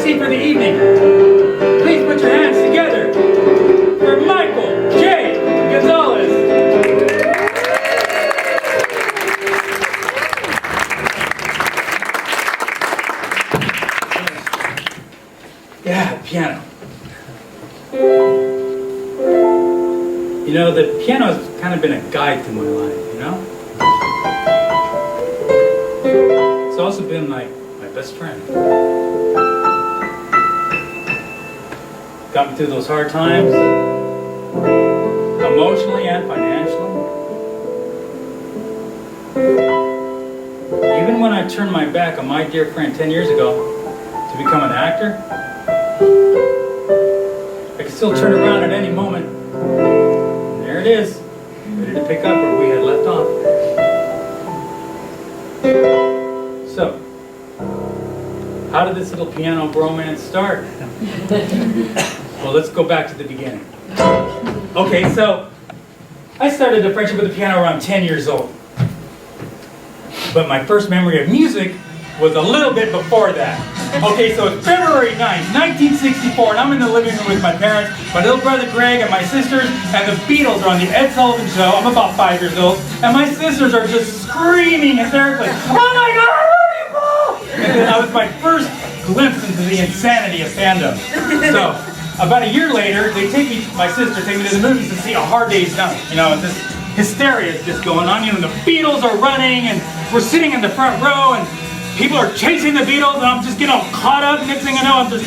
MC for the evening. Please put your hands together for Michael J. Gonzalez. Yeah, piano. You know, the piano's kind of been a guide to my life, you know? It's also been like my best friend. Got me through those hard times, emotionally and financially. Even when I turned my back on my dear friend 10 years ago to become an actor, I could still turn around at any moment. And there it is, ready to pick up where we had left off. So, how did this little piano bromance start? Well, let's go back to the beginning. Okay, so I started a friendship with the piano around 10 years old. But my first memory of music was a little bit before that. Okay, so it's February 9th, 1964, and I'm in the living room with my parents, my little brother Greg, and my sisters, and the Beatles are on the Ed Sullivan Show. I'm about 5 years old, and my sisters are just screaming hysterically, "Oh my God, I love you, Paul!" And that was my first glimpse into the insanity of fandom. So, about a year later, my sister take me to the movies to see A Hard Day's Night. You know, this hysteria is just going on. You know, the Beatles are running, and we're sitting in the front row, and people are chasing the Beatles, and I'm just getting all caught up. Next thing I know, I'm just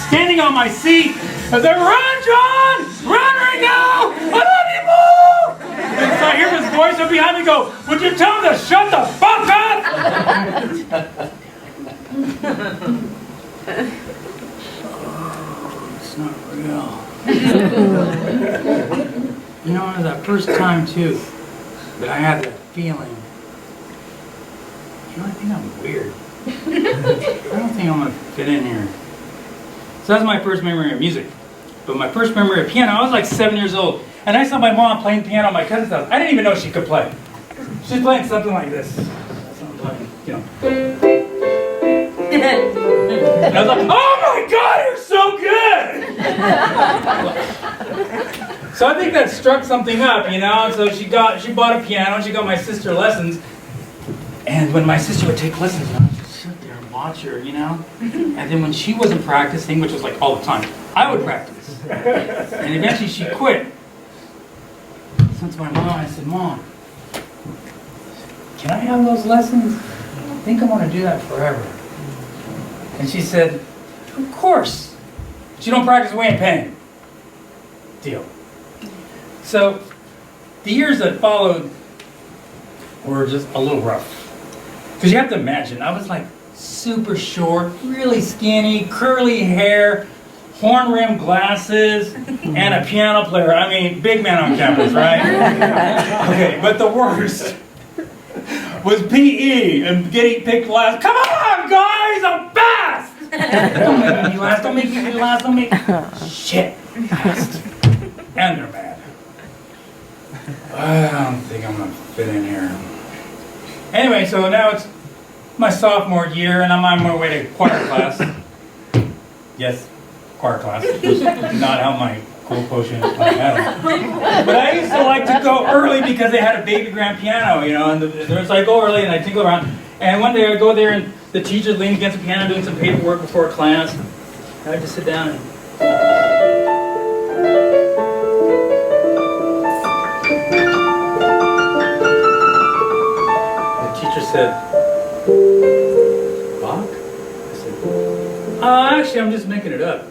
standing on my seat. I say, "Run, John! Run right now! I love you, Paul!" And so I hear this voice up behind me go, "Would you tell him to shut the fuck up?" It's not real. You know, it was that first time, too, that I had that feeling. You know, I think I'm weird. I don't think I'm going to fit in here. So that's my first memory of music. But my first memory of piano, I was like 7 years old. And I saw my mom playing piano at my cousin's house. I didn't even know she could play. She's playing something like this. Something, you know. And I was like, "Oh my God, you're so good!" So I think that struck something up, you know. So she bought a piano, and she got my sister lessons. And when my sister would take lessons, I would just sit there and watch her, you know. And then when she wasn't practicing, which was like all the time, I would practice. And eventually she quit. So to my mom, I said, "Mom, can I have those lessons? I think I want to do that forever." And she said, "Of course. But you don't practice, we ain't paying." Deal. So the years that followed were just a little rough. Because you have to imagine, I was like super short, really skinny, curly hair, horn-rimmed glasses, and a piano player. I mean, big man on campus, right? Okay, but the worst was PE and getting picked last. Come on, guys, I'm fast! Don't make me last, don't make me last, don't make me... Shit, fast. And they're mad. I don't think I'm gonna fit in here. Anyway, so now it's my sophomore year, and I'm on my way to choir class. Yes, choir class. Just not how my cool quotient is. But I used to like to go early because they had a baby grand piano, you know, and so I go early and I tingle around. And one day I go there and the teacher's leaning against the piano doing some paperwork before class. And I just sit down and... said, "Bach?" I said, "Actually, I'm just making it up."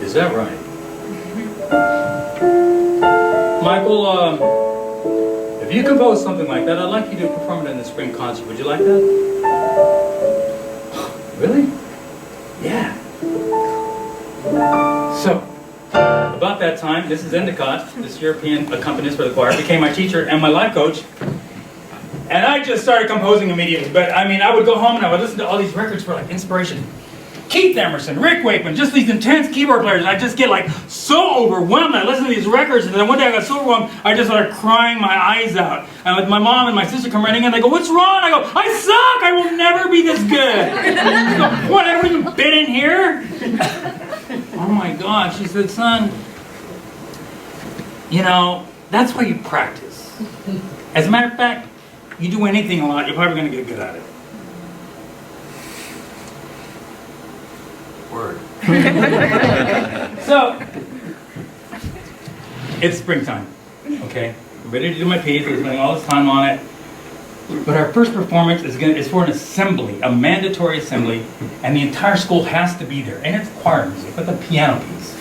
"Is that right?" "Michael, if you compose something like that, I'd like you to perform it in the spring concert. Would you like that?" "Really?" "Yeah." So, about that time, Mrs. Endicott, this European accompanist for the choir, became my teacher and my life coach. And I just started composing immediately. But I mean, I would go home and I would listen to all these records for like inspiration. Keith Emerson, Rick Wakeman, just these intense keyboard players. And I just get like so overwhelmed. I listen to these records, and then one day I got so overwhelmed, I just started crying my eyes out. And with my mom and my sister come running in, they go, "What's wrong?" I go, "I suck! I will never be this good." What? I don't even fit in here? Oh my God. She said, "Son, you know, that's why you practice. As a matter of fact, you do anything a lot, you're probably going to get good at it." Word. So, it's springtime, okay? I'm ready to do my piece, I'm spending all this time on it. But our first performance is for an assembly, a mandatory assembly, and the entire school has to be there. And it's choir music, with a piano piece.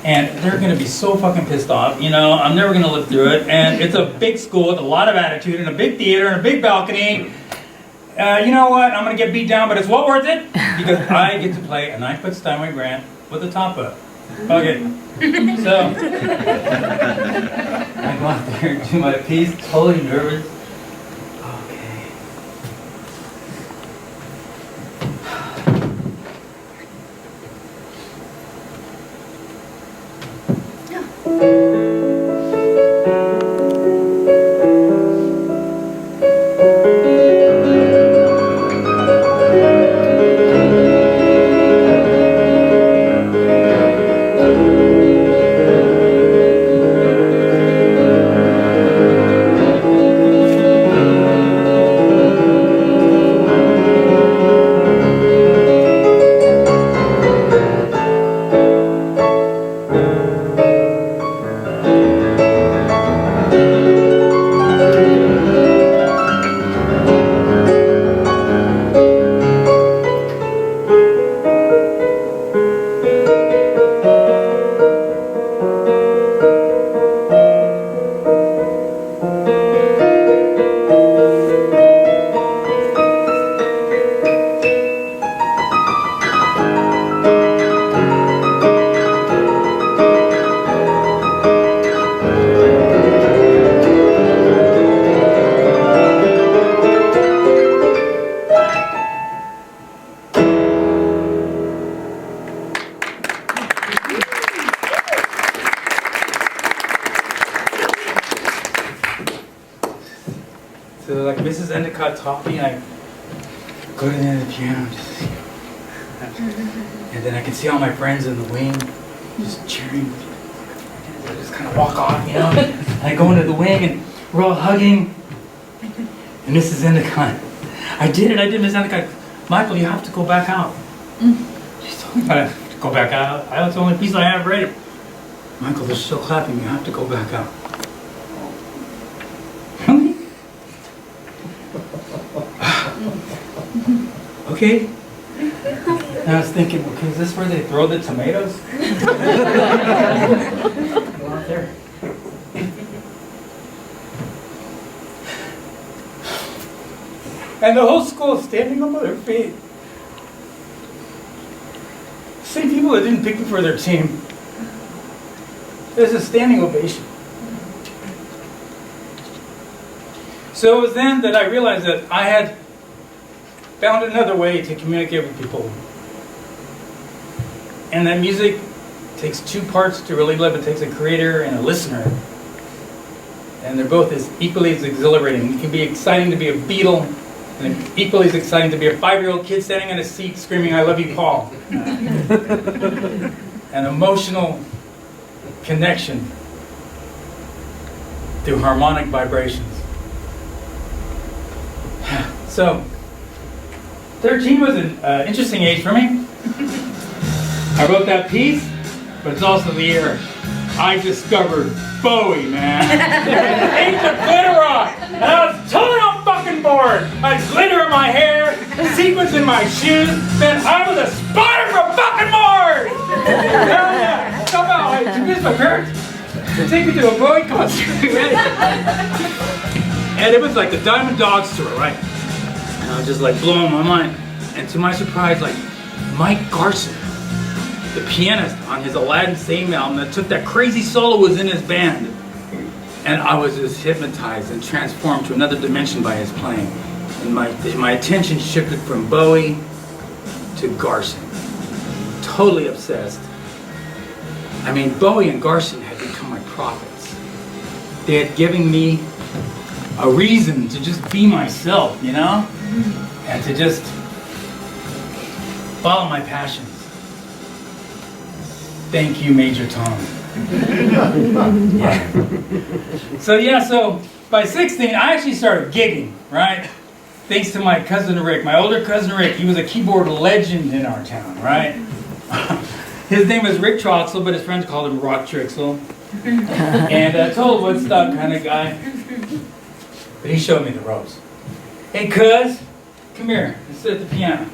And they're going to be so fucking pissed off, you know, I'm never going to live through it. And it's a big school with a lot of attitude, and a big theater, and a big balcony. You know what, I'm going to get beat down, but it's well worth it, because I get to play a 9-foot Steinway Grant with the top up. Okay, so I go out there and do my piece, totally nervous. Okay. So like Mrs. Endicott taught me, I go to the end of the piano, and then I can see all my friends in the wing just cheering. I just kind of walk off, you know. And I go into the wing and we're all hugging. And Mrs. Endicott, I did, Mrs. Endicott, "Michael, you have to go back out." She told me I have to go back out. That's the only piece I have ready. "Michael, they're still clapping, you have to go back out." Really? Okay. And I was thinking, okay, is this where they throw the tomatoes? Go out there. And the whole school is standing up on their feet. Same people that didn't pick me for their team. There's a standing ovation. So it was then that I realized that I had found another way to communicate with people. And that music takes two parts to really live. It takes a creator and a listener. And they're both equally as exhilarating. It can be exciting to be a Beatle, and equally as exciting to be a 5-year-old kid standing on a seat screaming, "I love you, Paul." An emotional connection through harmonic vibrations. So, 13 was an interesting age for me. I wrote that piece, but it's also the year I discovered Bowie, man. Age of glitter rock. And I was totally on fucking board. I had glitter in my hair, sequins in my shoes. Man, I was a spotter from fucking Mars. Hell yeah. Somehow I convinced my parents to take me to a Bowie concert. And it was like the Diamond Dogs tour, right? And I was just like blowing my mind. And to my surprise, like Mike Garson, the pianist on his Aladdin Same album that took that crazy solo, was in his band. And I was just hypnotized and transformed to another dimension by his playing. And my attention shifted from Bowie to Garson. totally obsessed. I mean, Bowie and Garson had become my prophets. They had given me a reason to just be myself, you know? And to just follow my passions. Thank you, Major Tom. Yeah. So by 16, I actually started gigging, right? Thanks to my cousin Rick, my older cousin Rick. He was a keyboard legend in our town, right? His name was Rick Troxel, but his friends called him Rock Trixel. And a total Woodstock kind of guy. But he showed me the ropes. Hey, cuz, come here. Let's sit at the piano.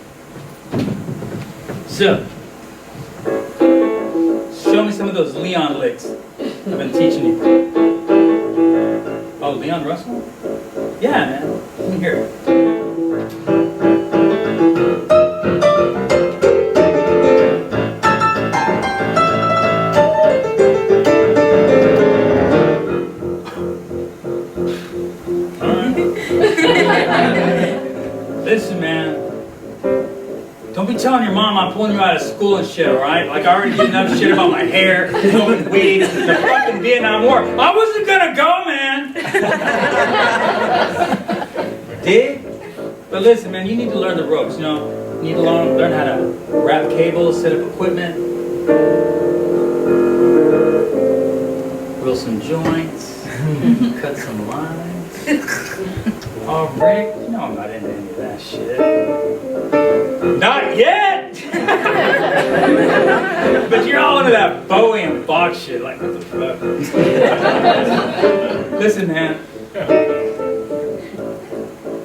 So, show me some of those Leon licks I've been teaching you. Oh, Leon Russell? Yeah, man. Let me hear it. Listen, man. Don't be telling your mom I'm pulling you out of school and shit, alright? Like, I already did enough shit about my hair, smoking weed, the fucking Vietnam War. I wasn't gonna go, man! Dig? But listen, man, you need to learn the ropes, you know? You need to learn how to wrap cables, set up equipment, roll some joints, cut some lines. Oh, Rick, you know I'm not into any of that shit. Not yet! But you're all into that Bowie and Fox shit, like, what the fuck? Listen, man.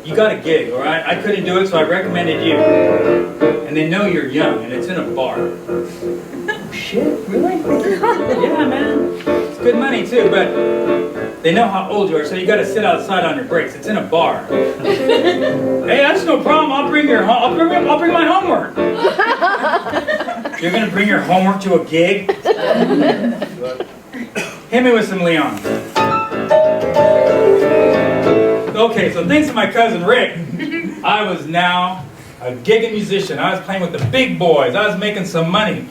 You got a gig, alright? I couldn't do it, so I recommended you. And they know you're young, and it's in a bar. Oh, shit? Really? Yeah, man. It's good money, too, but they know how old you are, so you gotta sit outside on your breaks. It's in a bar. Hey, that's no problem. I'll bring my homework. You're gonna bring your homework to a gig? Hit me with some Leon. Okay, so thanks to my cousin Rick, I was now a gigging musician. I was playing with the big boys. I was making some money.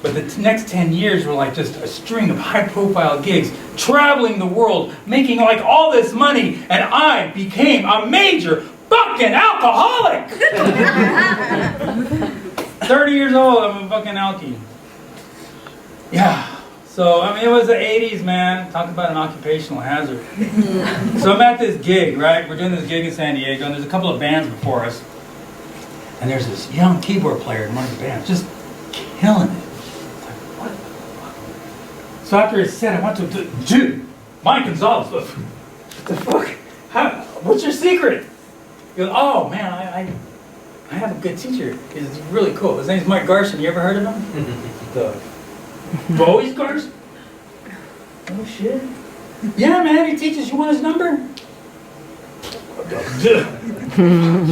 But the next 10 years were like just a string of high-profile gigs, traveling the world, making like all this money, and I became a major fucking alcoholic! 30 years old, I'm a fucking alkie. Yeah, so, I mean, it was the 80s, man. Talk about an occupational hazard. So I'm at this gig, right? We're doing this gig in San Diego, and there's a couple of bands before us. And there's this young keyboard player in one of the bands, just killing it. So after his set, I went to dude, Mike Gonzalez, what the fuck? What's your secret? He goes, oh man, I have a good teacher. He's really cool. His name's Mike Garson. You ever heard of him? The Bowie's Garson? Oh shit. Yeah, man, he teaches. You want his number?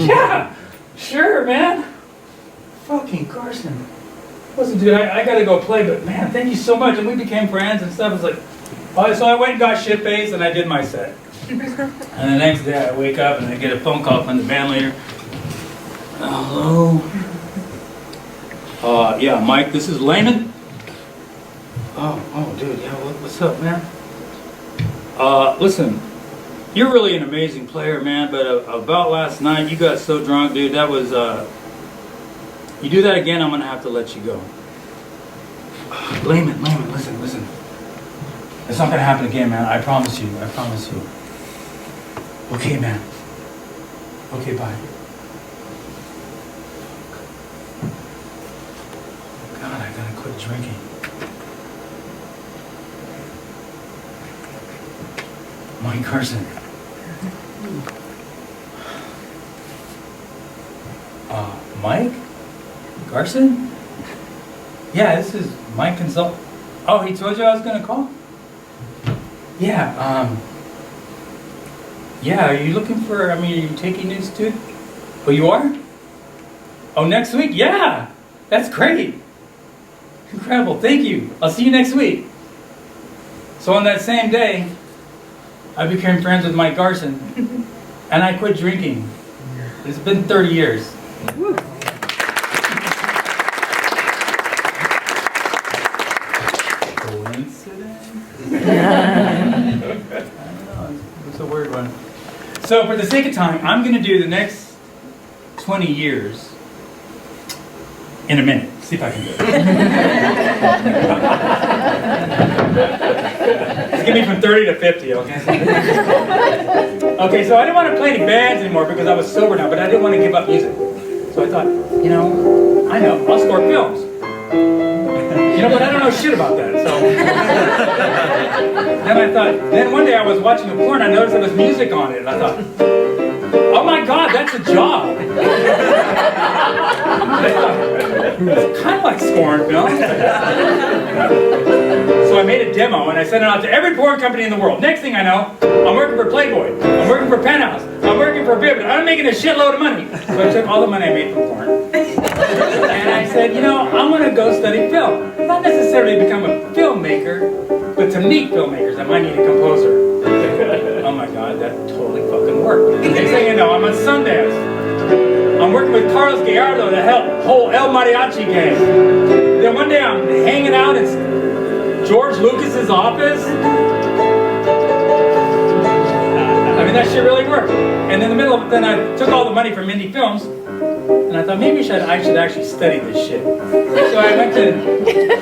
Yeah, sure, man. Fucking Garson. Listen, dude, I gotta go play, but man, thank you so much. And we became friends and stuff. It's like, so I went and got shit-faced and I did my set. And the next day I wake up and I get a phone call from the band leader. Hello? Yeah, Mike, this is Layman. Oh, dude, yeah, what's up, man? Listen, you're really an amazing player, man, but about last night, you got so drunk, dude, that was, you do that again, I'm gonna have to let you go. Layman, listen. It's not gonna happen again, man. I promise you. Okay, man. Okay, bye. God, I gotta quit drinking. Mike Carson. Mike? Garson? Yeah, this is Mike Consult. Oh, he told you I was gonna call? Yeah, yeah, are you looking for, are you taking new students? Oh, you are? Oh, next week? Yeah, that's great. Incredible, thank you. I'll see you next week. So on that same day, I became friends with Mike Garson, and I quit drinking. It's been 30 years. So for the sake of time, I'm going to do the next 20 years in a minute. See if I can do it. Just give me from 30 to 50, okay? Okay, so I didn't want to play any bands anymore because I was sober now, but I didn't want to give up music. So I thought, you know, I know, I'll score films. You know, but I don't know shit about that, so. Then I thought, then one day I was watching a porn, I noticed there was music on it, and I thought, oh my God, that's a job. It's kind of like scoring films. So I made a demo and I sent it out to every porn company in the world. Next thing I know, I'm working for Playboy, I'm working for Penthouse, I'm working for Vivid, I'm making a shitload of money. So I took all the money I made from porn and I said, you know, I'm going to go study film. Not necessarily become a filmmaker, but to meet filmmakers, I might need a composer. Oh my God, that totally fucking worked. Next thing you know, I'm on Sundance. I'm working with Carlos Gallardo, the whole El Mariachi gang. Then one day I'm hanging out in George Lucas's office. I mean, that shit really worked. And in the middle of it, then I took all the money from indie films, and I thought maybe I should actually study this shit. So I went to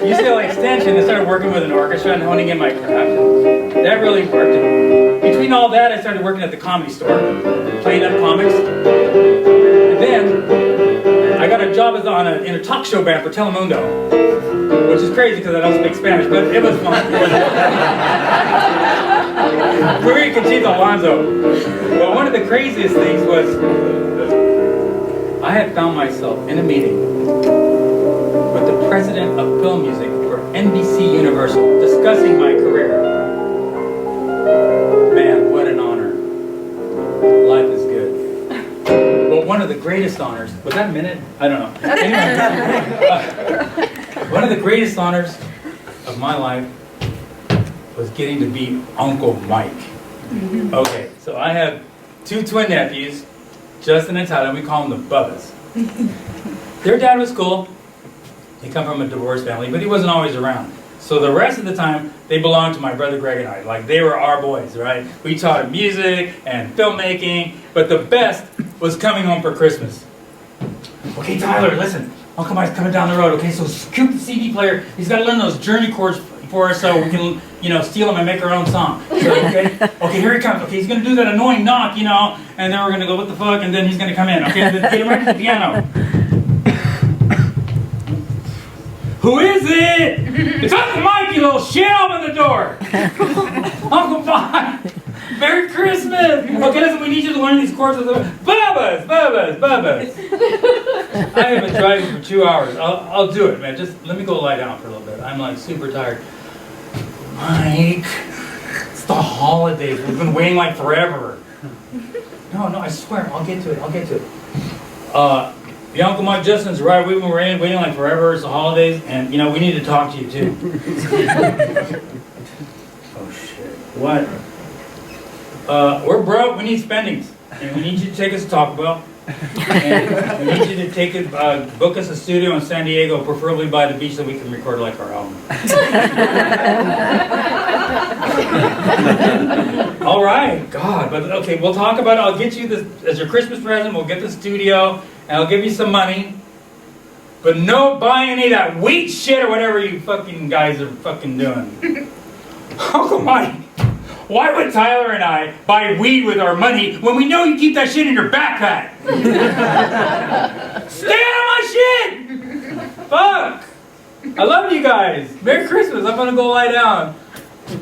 UCLA Extension and started working with an orchestra and honing in my craft. That really worked. And between all that, I started working at the Comedy Store, playing up comics. And then I got a job in a talk show band for Telemundo, which is crazy because I don't speak Spanish, but it was fun. Maria Conchita Alonso. But one of the craziest things was I had found myself in a meeting with the president of film music for NBC Universal discussing my career. Man, what an honor. Life is good. But one of the greatest honors, was that a minute? I don't know. Anyway, one of the greatest honors of my life was getting to be Uncle Mike. Okay, so I have two twin nephews, Justin and Tyler, and we call them the Bubbas. Their dad was cool. They come from a divorced family, but he wasn't always around. So the rest of the time, they belonged to my brother Greg and I. Like, they were our boys, right? We taught them music and filmmaking, but the best was coming home for Christmas. Okay, Tyler, listen. Uncle Mike's coming down the road, okay? So scoop the CD player. He's got to learn those journey chords for us so we can, you know, steal them and make our own song. So, okay, here he comes. Okay, he's going to do that annoying knock, you know, and then we're going to go, what the fuck, and then he's going to come in. Okay, then get him right to the piano. Who is it? It's Uncle Mike, you little shit! Open the door! Uncle Mike! Merry Christmas! Okay, listen, we need you to learn these chords with the Bubbas! Bubbas! Bubbas! I have been driving for 2 hours. I'll do it, man. Just let me go lie down for a little bit. I'm like super tired. Mike, it's the holidays. We've been waiting like forever. No, I swear, I'll get to it. The Uncle Mike, Justin's right. We've been waiting like forever. It's the holidays, and you know we need to talk to you too. Oh shit! What? We're broke. We need spendings, and we need you to take us to Taco Bell. And we need you to take it, book us a studio in San Diego, preferably by the beach, so we can record like our album. All right, God, but okay, we'll talk about it. I'll get you this as your Christmas present. We'll get the studio, and I'll give you some money. But no buying any of that wheat shit or whatever you fucking guys are fucking doing. Uncle Mike, why would Tyler and I buy weed with our money when we know you keep that shit in your backpack? Stay out of my shit! Fuck! I love you guys. Merry Christmas. I'm gonna go lie down.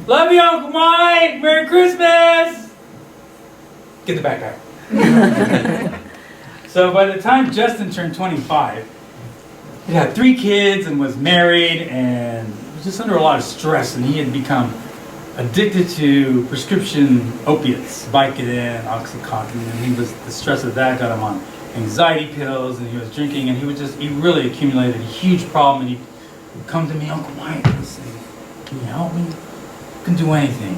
Love you, Uncle Mike. Merry Christmas. Get the backpack. So by the time Justin turned 25, he had 3 kids and was married and was just under a lot of stress, and he had become addicted to prescription opiates, Vicodin, Oxycontin, and the stress of that got him on anxiety pills, and he was drinking, and he really accumulated a huge problem, and he'd come to me, Uncle Mike, and say, can you help me? I can do anything.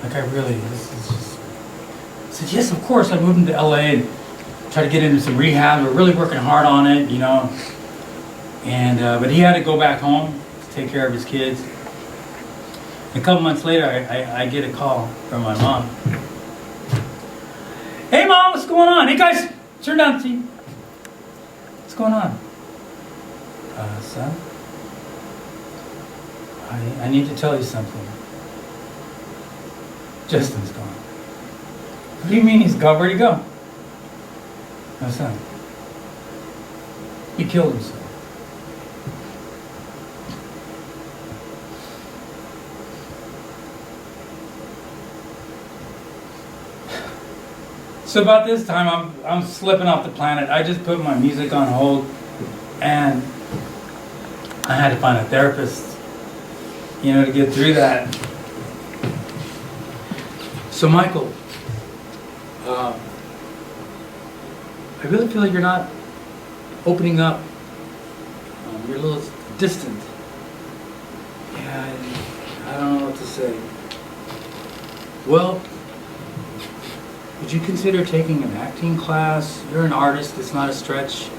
Like this is just... I said, yes, of course. I moved him to LA and tried to get into some rehab. We're really working hard on it, you know. And but he had to go back home to take care of his kids. A couple months later, I get a call from my mom. going on? Hey guys, turn down the TV. What's going on? Son, I need to tell you something. Justin's gone. What do you mean he's gone? Where'd he go? No, son. He killed himself. So about this time, I'm slipping off the planet. I just put my music on hold, and I had to find a therapist, to get through that. So Michael, I really feel like you're not opening up. You're a little distant. Yeah, I don't know what to say. Well, would you consider taking an acting class? You're an artist, it's not a stretch.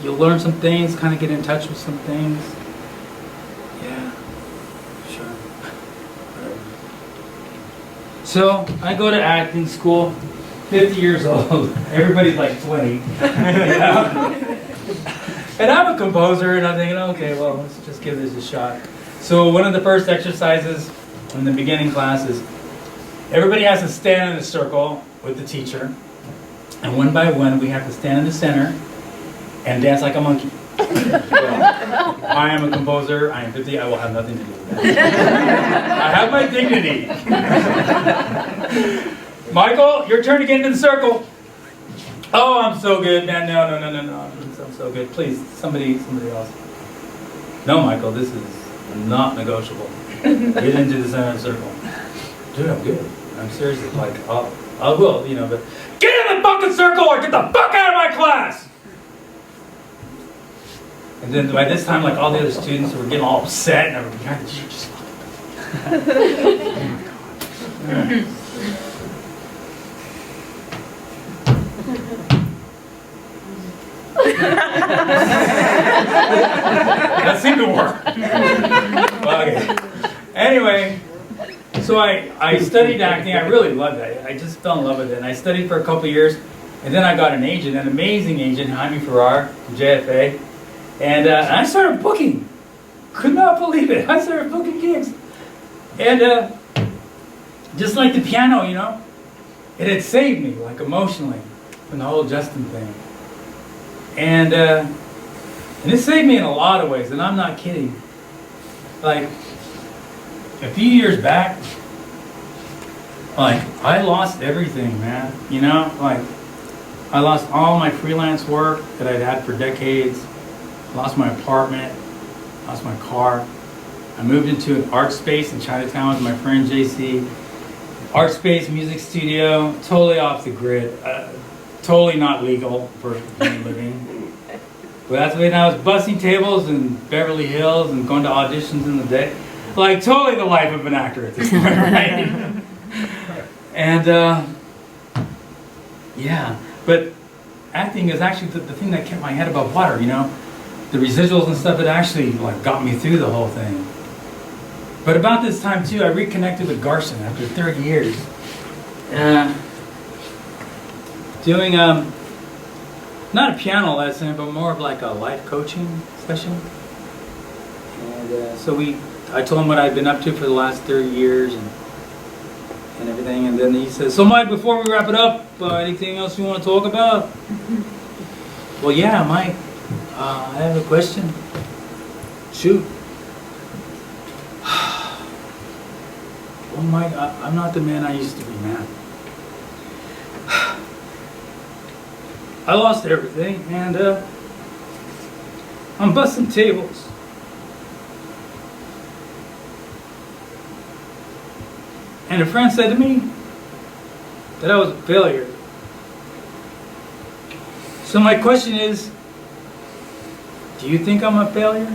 You'll learn some things, kind of get in touch with some things. Yeah, sure. Whatever. So, I go to acting school, 50 years old. Everybody's like 20. And I'm a composer, and I'm thinking, okay, well, let's just give this a shot. So one of the first exercises in the beginning class is everybody has to stand in a circle with the teacher, and one by one we have to stand in the center and dance like a monkey. Well, I am a composer, I am 50, I will have nothing to do with that. I have my dignity. Michael, your turn to get into the circle. Oh, I'm so good, man. No. I'm so good. Please, somebody else. No, Michael, this is not negotiable. Get into the center of the circle. Dude, I'm good. I'm seriously, like, I will, but get in the fucking circle or get the fuck out of my class! And then by this time, like, all the other students were getting all upset and everything. The teacher just that seemed to work. Well, okay. Anyway, so I studied acting. I really loved it. I just fell in love with it. And I studied for a couple of years. And then I got an agent, an amazing agent, Jaime Farrar from JFA. And I started booking. Could not believe it. I started booking gigs. And just like the piano, it had saved me, like emotionally, from the whole Justin thing. And it saved me in a lot of ways, and I'm not kidding. Like, a few years back, like, I lost everything, man. Like, I lost all my freelance work that I'd had for decades. Lost my apartment, lost my car. I moved into an art space in Chinatown with my friend JC. Art space, music studio, totally off the grid. Totally not legal for living. But that's when I was bussing tables in Beverly Hills and going to auditions in the day. Like, totally the life of an actor at this point, right? And, yeah. But acting is actually the thing that kept my head above water, The residuals and stuff, it actually, like, got me through the whole thing. But about this time, too, I reconnected with Garson after 30 years. Doing, not a piano lesson, but more of like a life coaching session. And so I told him what I'd been up to for the last 30 years and everything. And then he says, so Mike, before we wrap it up, anything else you want to talk about? Well, yeah, Mike, I have a question. Shoot. Well, Mike, I'm not the man I used to be, man. I lost everything, and I'm busting tables. And a friend said to me that I was a failure. So my question is, do you think I'm a failure?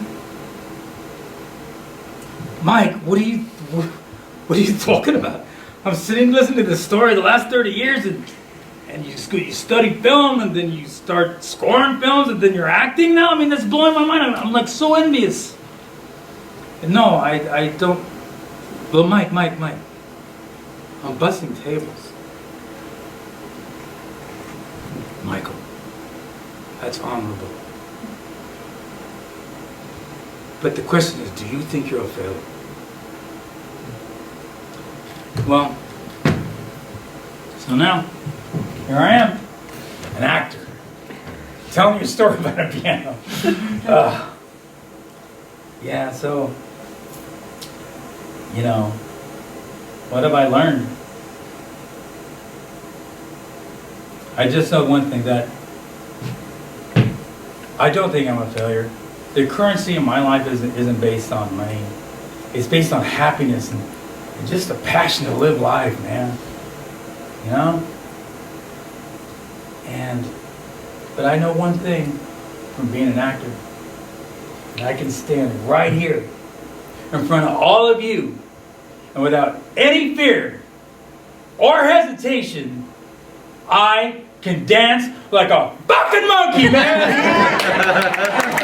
Mike, what are you talking about? I'm sitting listening to this story the last 30 years, and you study film, and then you start scoring films, and then you're acting now? I mean, that's blowing my mind. I'm like so envious. And no, I don't. Well, Mike, I'm busting tables. Michael, that's honorable. But the question is, do you think you're a failure? Well, so now, here I am, an actor, telling you a story about a piano. Yeah, so, what have I learned? I just know one thing, that I don't think I'm a failure. The currency in my life isn't based on money. It's based on happiness and just a passion to live life, man. But I know one thing from being an actor. And I can stand right here in front of all of you and without any fear or hesitation, I can dance like a fucking monkey, man!